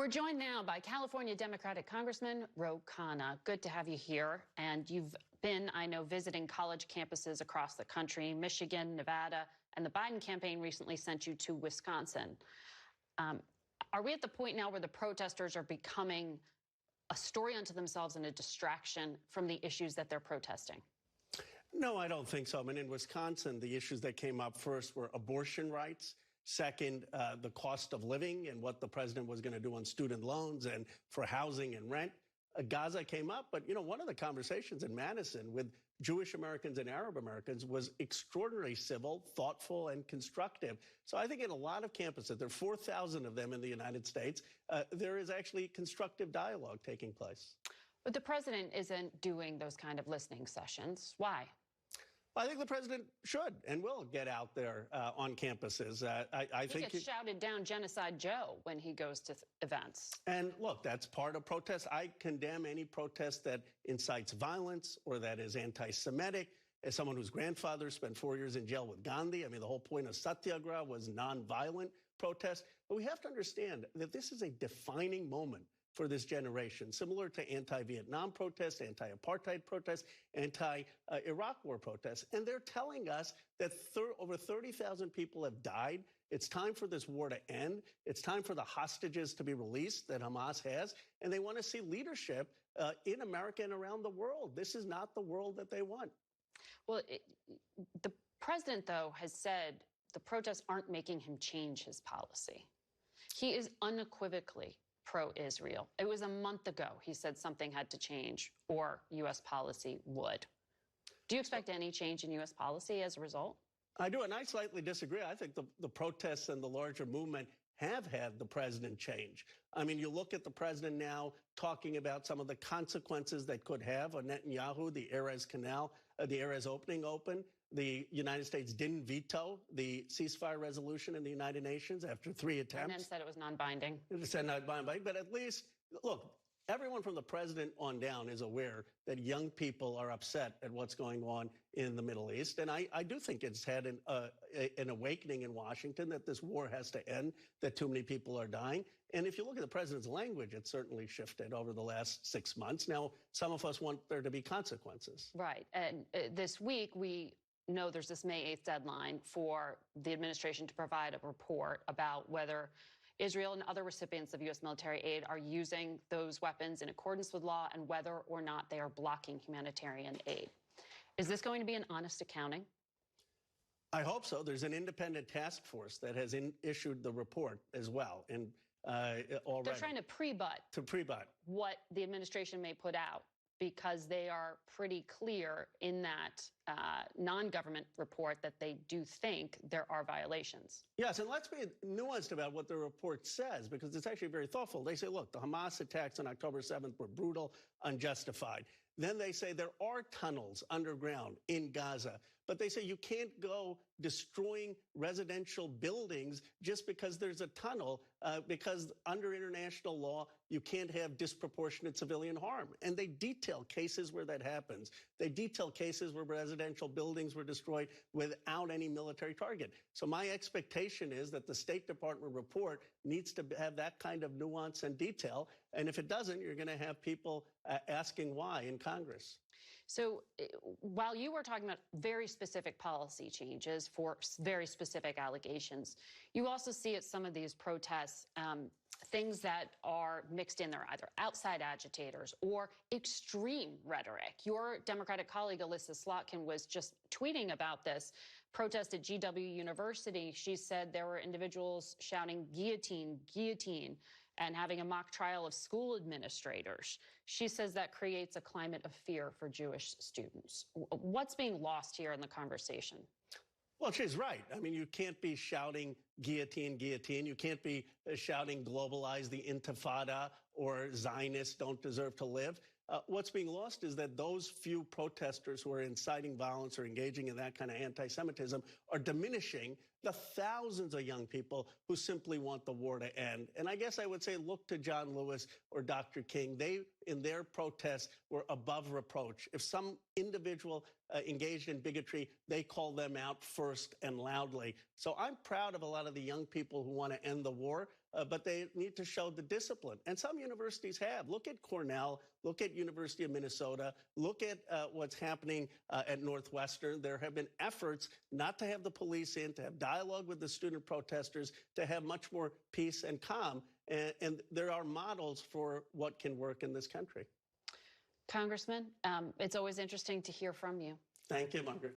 We're joined now by California Democratic Congressman Khanna. Good to have you here. And you've been, I know, visiting college campuses across the country, Michigan, Nevada, and the Biden campaign recently sent you to Wisconsin. Are we at the point now where the protesters are becoming a story unto themselves and a distraction from the issues that they're protesting? No, I don't think so. I mean, in Wisconsin, the issues that came up first were abortion rights. Second, the cost of living and what the president was going to do on student loans and for housing and rent. Gaza came up. But, you know, one of the conversations in Madison with Jewish Americans and Arab Americans was extraordinarily civil, thoughtful, and constructive. So I think in a lot of campuses, there are 4,000 of them in the United States, there is actually constructive dialogue taking place. But the president isn't doing those kind of listening sessions. Why? I think the president should and will get out there on campuses. I think he gets shouted down Genocide Joe when he goes to events. And look, that's part of protest. I condemn any protest that incites violence or that is anti-Semitic. As someone whose grandfather spent 4 years in jail with Gandhi, I mean, the whole point of Satyagraha was nonviolent protest. But we have to understand that this is a defining moment for this generation, similar to anti-Vietnam protests, anti-apartheid protests, anti-Iraq war protests. And they're telling us that over 30,000 people have died. It's time for this war to end. It's time for the hostages to be released that Hamas has. And they want to see leadership in America and around the world. This is not the world that they want. Well, the president, though, has said the protests aren't making him change his policy. He is unequivocally pro-Israel. It was a month ago he said something had to change or U.S. policy would. Do you expect any change in U.S. policy as a result? I do, and I slightly disagree. I think the protests and the larger movement have had the president change. I mean, you look at the president now talking about some of the consequences that could have on Netanyahu, the Erez Canal, the Erez opening open. The United States didn't veto the ceasefire resolution in the United Nations after 3 attempts. And then said it was non-binding. It said non-binding, but at least, look, everyone from the president on down is aware that young people are upset at what's going on in the Middle East. And I do think it's had an awakening in Washington that this war has to end, that too many people are dying. And if you look at the president's language, it's certainly shifted over the last 6 months. Now, some of us want there to be consequences. Right. And this week, we know there's this May 8th deadline for the administration to provide a report about whether Israel and other recipients of U.S. military aid are using those weapons in accordance with law and whether or not they are blocking humanitarian aid. Is this going to be an honest accounting? I hope so. There's an independent task force that has issued the report as well. And already. They're trying to pre-butt. What the administration may put out, because they are pretty clear in that non-government report that they do think there are violations. Yes, and let's be nuanced about what the report says, because it's actually very thoughtful. They say, look, the Hamas attacks on October 7th were brutal, unjustified. Then they say there are tunnels underground in Gaza, but they say you can't go destroying residential buildings just because there's a tunnel, because under international law, you can't have disproportionate civilian harm. And they detail cases where that happens. They detail cases where residential buildings were destroyed without any military target. So my expectation is that the State Department report needs to have that kind of nuance and detail. And if it doesn't, you're going to have people asking why in Congress. So while you were talking about very specific policy changes for very specific allegations, you also see at some of these protests things that are mixed in there, either outside agitators or extreme rhetoric. Your Democratic colleague, Alyssa Slotkin, was just tweeting about this protest at GW University. She said there were individuals shouting guillotine, guillotine, and having a mock trial of school administrators. She says that creates a climate of fear for Jewish students. What's being lost here in the conversation? Well, she's right. I mean, you can't be shouting guillotine, guillotine. You can't be shouting globalize the intifada or Zionists don't deserve to live. What's being lost is that those few protesters who are inciting violence or engaging in that kind of anti-Semitism are diminishing the thousands of young people who simply want the war to end. And I guess I would say look to John Lewis or Dr. King. They, in their protests, were above reproach. If some individual engaged in bigotry, they call them out first and loudly. So I'm proud of a lot of the young people who want to end the war. but they need to show the discipline. And some universities have. Look at Cornell, look at University of Minnesota, look at what's happening at Northwestern. There have been efforts not to have the police in, to have dialogue with the student protesters, to have much more peace and calm. And there are models for what can work in this country. Congressman, it's always interesting to hear from you. Thank you, Margaret.